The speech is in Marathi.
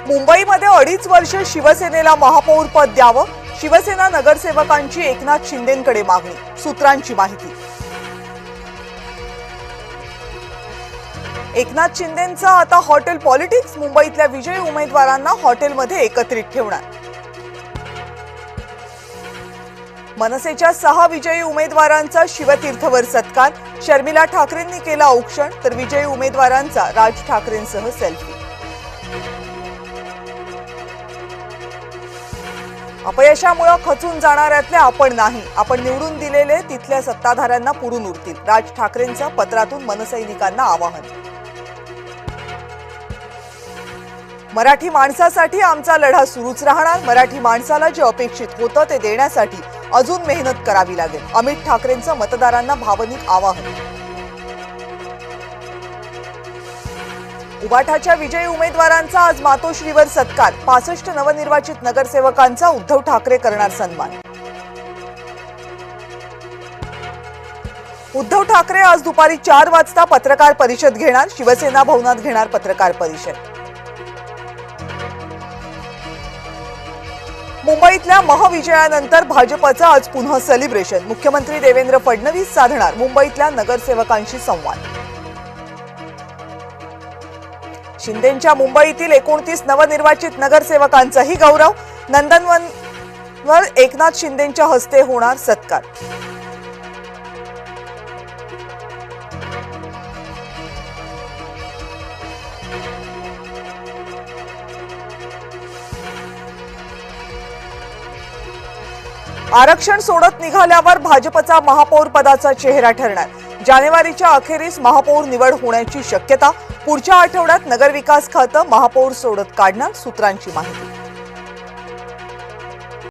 मुंबईमध्ये 2.5 वर्ष शिवसेनेला महापौर पद द्यावं, शिवसेना नगरसेवकांची एकनाथ शिंदेंकडे मागणी, सूत्रांची माहिती। एकनाथ शिंदेंचा आता हॉटेल पॉलिटिक्स, मुंबईतल्या विजयी उमेदवारांना हॉटेलमध्ये एकत्रित ठेवणार। मनसेच्या 6 विजयी उमेदवारांचा शिवतीर्थवर सत्कार, शर्मिला ठाकरेंनी केला औक्षण, तर विजयी उमेदवारांचा राज ठाकरेंसह सेल्फी। अपयशामुळे खचून जाणाऱ्यातले आपण नाही, आपण निवडून दिलेले तिथल्या सत्ताधाऱ्यांना पुरून उरतील, राज ठाकरेंचं पत्रातून मनसैनिकांना आवाहन। मराठी माणसासाठी आमचा लढा सुरूच राहणार, मराठी माणसाला जे अपेक्षित होतं ते देण्यासाठी अजून मेहनत करावी लागेल, अमित ठाकरेंचं मतदारांना भावनिक आवाहन। उबाठाच्या विजयी उमेदवारांचा आज मातोश्रीवर सत्कार, 65 नवनिर्वाचित नगरसेवकांचा उद्धव ठाकरे करणार सन्मान। उद्धव ठाकरे आज दुपारी 4 वाजता पत्रकार परिषद घेणार, शिवसेना भवनात घेणार पत्रकार परिषद। मुंबईतल्या महाविजयानंतर भाजपचं आज पुन्हा सेलिब्रेशन, मुख्यमंत्री देवेंद्र फडणवीस साधणार मुंबईतल्या नगरसेवकांशी संवाद। शिंदेंच्या मुंबईतील 29 नवनिर्वाचित नगरसेवकांचाही गौरव, नंदनवनवर एकनाथ शिंदेंच्या हस्ते होणार सत्कार। आरक्षण सोडत निघाल्यावर भाजपचा महापौर पदाचा चेहरा ठरणार, जानेवारीच्या अखेरीस महापौर निवड होण्याची शक्यता, पुढच्या आठवड्यात नगरविकास खातं महापौर सोडत काढणार, सूत्रांची माहिती।